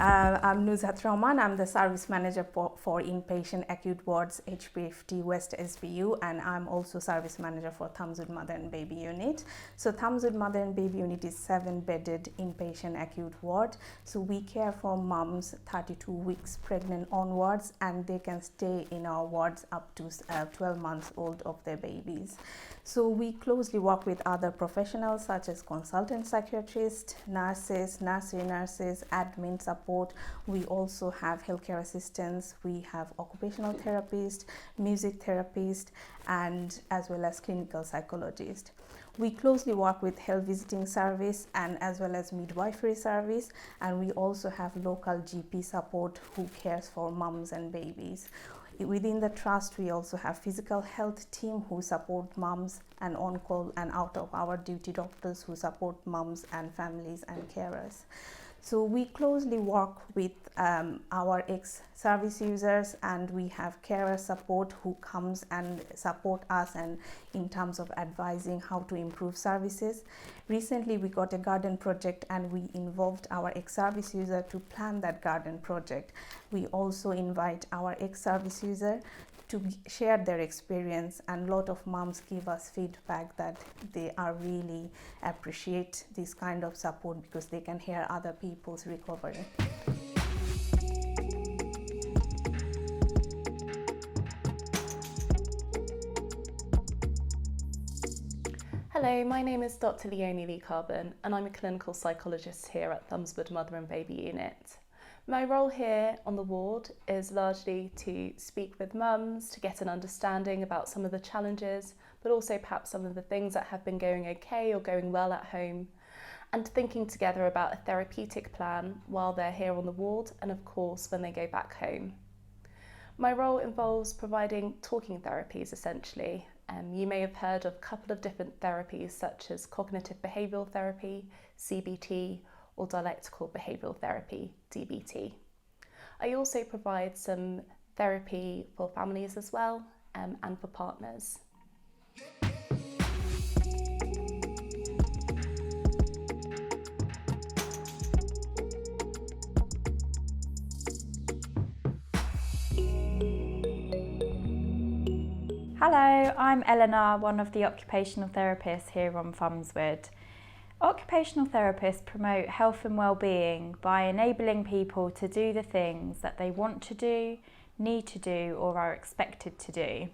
I'm Nuzhat Rahman. I'm the service manager for inpatient acute wards HPFT West SBU, and I'm also service manager for Thumbswood Mother and Baby Unit. So Thumbswood Mother and Baby Unit is 7-bedded inpatient acute ward. So we care for moms 32 weeks pregnant onwards, and they can stay in our wards up to 12 months old of their babies. So we closely work with other professionals such as consultant psychiatrists, nurses, nursery nurses, admin support. We also have healthcare assistants, we have occupational therapists, music therapists, and as well as clinical psychologists. We closely work with health visiting service and as well as midwifery service, and we also have local GP support who cares for mums and babies. Within the trust, we also have physical health team who support mums, and on-call and out-of-hour duty doctors who support mums and families and carers. So we closely work with our ex-service users, and we have carer support who comes and support us and in terms of advising how to improve services. Recently we got a garden project and we involved our ex-service user to plan that garden project. We also invite our ex-service user to share their experience, and a lot of moms give us feedback that they are really appreciate this kind of support because they can hear other people's recovery. Hello, my name is Dr. Leonie Lee Carbon, and I'm a clinical psychologist here at Thumbswood Mother and Baby Unit. My role here on the ward is largely to speak with mums, to get an understanding about some of the challenges, but also perhaps some of the things that have been going okay or going well at home, and thinking together about a therapeutic plan while they're here on the ward and of course when they go back home. My role involves providing talking therapies essentially. You may have heard of a couple of different therapies such as cognitive behavioural therapy, CBT, or dialectical behavioural therapy, DBT. I also provide some therapy for families as well, and for partners. Hello, I'm Eleanor, one of the occupational therapists here on Thumbswood. Occupational therapists promote health and well-being by enabling people to do the things that they want to do, need to do, or are expected to do.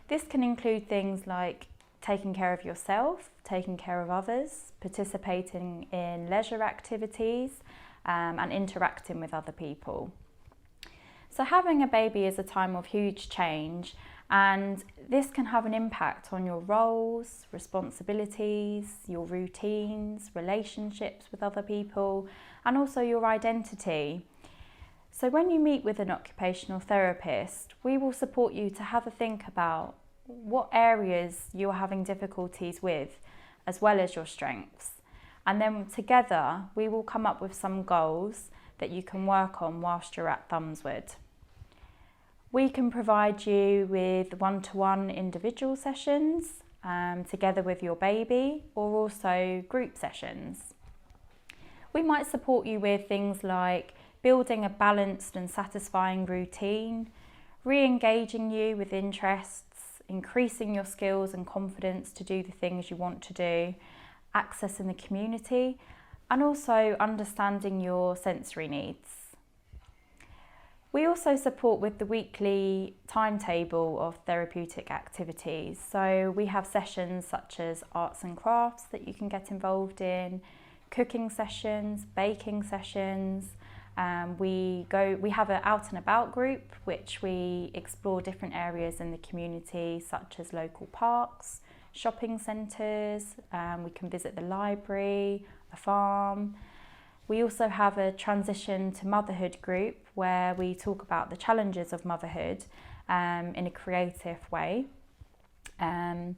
This can include things like taking care of yourself, taking care of others, participating in leisure activities, and interacting with other people. So having a baby is a time of huge change, and this can have an impact on your roles, responsibilities, your routines, relationships with other people, and also your identity. So when you meet with an occupational therapist, we will support you to have a think about what areas you're having difficulties with, as well as your strengths. And then together, we will come up with some goals that you can work on whilst you're at Thumbswood. We can provide you with one-to-one individual sessions together with your baby, or also group sessions. We might support you with things like building a balanced and satisfying routine, re-engaging you with interests, increasing your skills and confidence to do the things you want to do, accessing the community, and also understanding your sensory needs. We also support with the weekly timetable of therapeutic activities. So we have sessions such as arts and crafts that you can get involved in, cooking sessions, baking sessions. We have an out and about group which we explore different areas in the community such as local parks, shopping centres. We can visit the library, a farm. We also have a transition to motherhood group where we talk about the challenges of motherhood in a creative way. And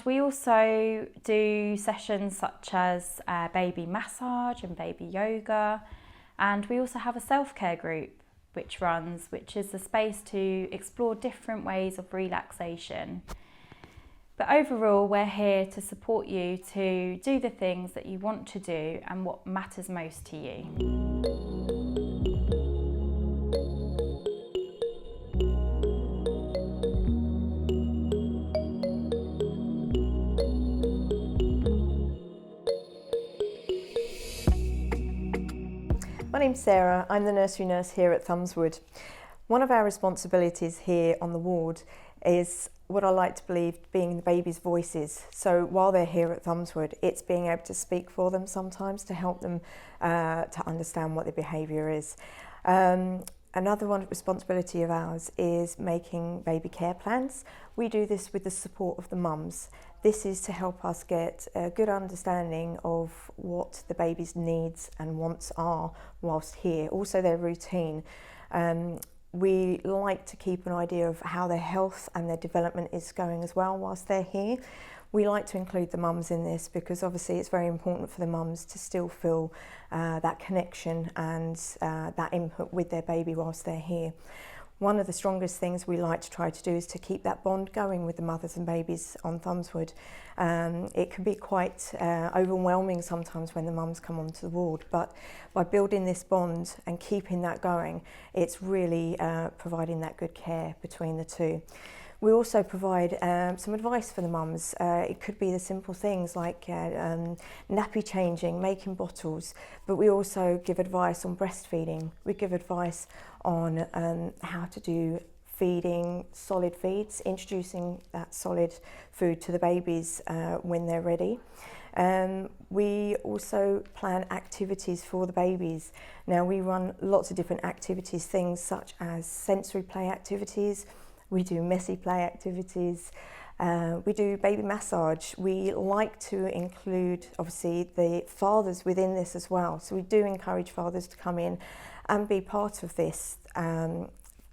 we also do sessions such as baby massage and baby yoga. And we also have a self-care group which is a space to explore different ways of relaxation. But overall, we're here to support you to do the things that you want to do and what matters most to you. name's Sarah. I'm the nursery nurse here at Thumbswood. One of our responsibilities here on the ward is what I like to believe being the baby's voices. So while they're here at Thumbswood, it's being able to speak for them sometimes to help them to understand what their behaviour is. Another one responsibility of ours is making baby care plans. We do this with the support of the mums. This is to help us get a good understanding of what the baby's needs and wants are whilst here, also their routine. We like to keep an idea of how their health and their development is going as well whilst they're here. We like to include the mums in this because obviously it's very important for the mums to still feel that connection and that input with their baby whilst they're here. One of the strongest things we like to try to do is to keep that bond going with the mothers and babies on Thumbswood. It can be quite overwhelming sometimes when the mums come onto the ward, but by building this bond and keeping that going, it's really providing that good care between the two. We also provide some advice for the mums. It could be the simple things like nappy changing, making bottles, but we also give advice on breastfeeding. We give advice on how to do feeding, solid feeds, introducing that solid food to the babies when they're ready. We also plan activities for the babies. Now we run lots of different activities, things such as sensory play activities. We do messy play activities, we do baby massage. We like to include obviously the fathers within this as well. So we do encourage fathers to come in and be part of this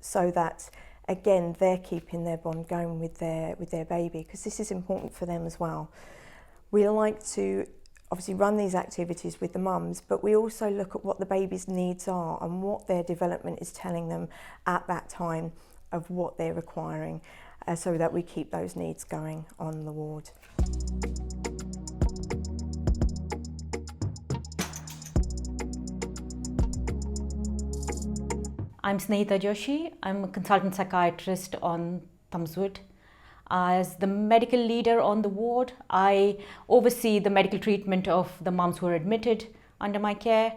so that again they're keeping their bond going with their baby, because this is important for them as well. We like to obviously run these activities with the mums, but we also look at what the baby's needs are and what their development is telling them at that time of what they're requiring, so that we keep those needs going on the ward. I'm Snehita Joshi. I'm a consultant psychiatrist on Thumbswood. As the medical leader on the ward, I oversee the medical treatment of the mums who are admitted under my care.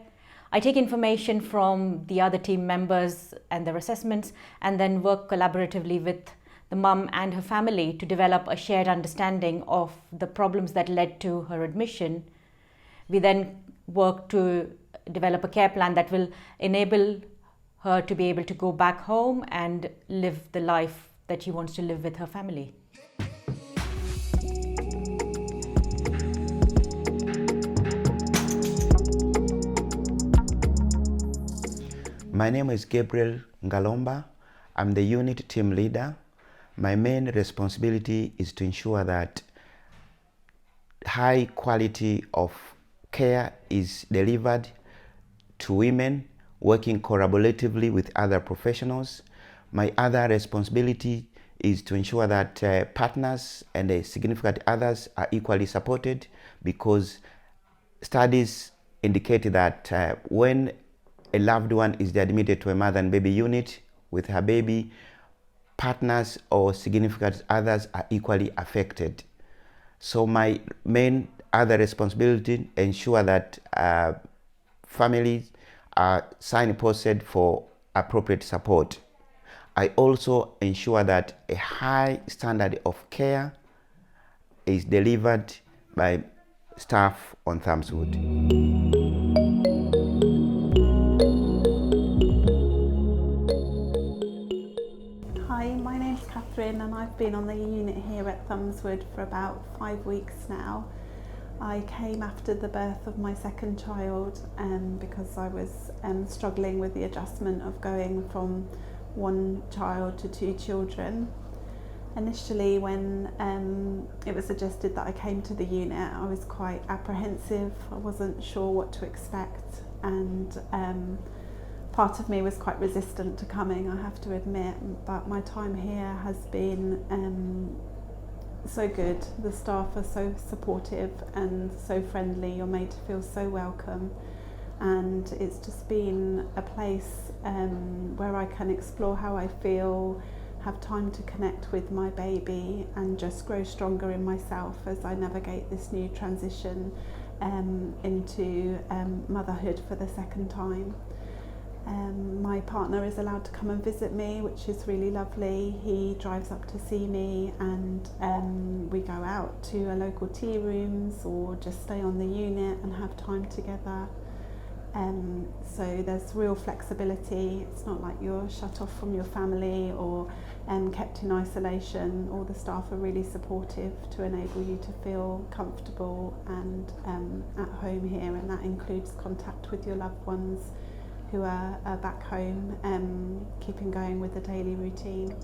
I take information from the other team members and their assessments, and then work collaboratively with the mum and her family to develop a shared understanding of the problems that led to her admission. We then work to develop a care plan that will enable her to be able to go back home and live the life that she wants to live with her family. My name is Gabriel Ngalomba. I'm the unit team leader. My main responsibility is to ensure that high quality of care is delivered to women, working collaboratively with other professionals. My other responsibility is to ensure that partners and significant others are equally supported, because studies indicate that when a loved one is admitted to a mother and baby unit with her baby, partners or significant others are equally affected. So my main other responsibility ensure that families are signposted for appropriate support. I also ensure that a high standard of care is delivered by staff on Thumbswood. Hi, my name's Catherine and I've been on the unit here at Thumbswood for about 5 weeks now. I came after the birth of my second child because I was struggling with the adjustment of going from one child to 2 children. Initially, when it was suggested that I came to the unit, I was quite apprehensive. I wasn't sure what to expect, and part of me was quite resistant to coming, I have to admit, but my time here has been so good. The staff are so supportive and so friendly. You're made to feel so welcome, and it's just been a place where I can explore how I feel, have time to connect with my baby, and just grow stronger in myself as I navigate this new transition into motherhood for the second time. My partner is allowed to come and visit me, which is really lovely. He drives up to see me, and we go out to a local tea rooms or just stay on the unit and have time together. So there's real flexibility. It's not like you're shut off from your family or kept in isolation. All the staff are really supportive to enable you to feel comfortable and at home here, and that includes contact with your loved ones who are back home, keeping going with the daily routine.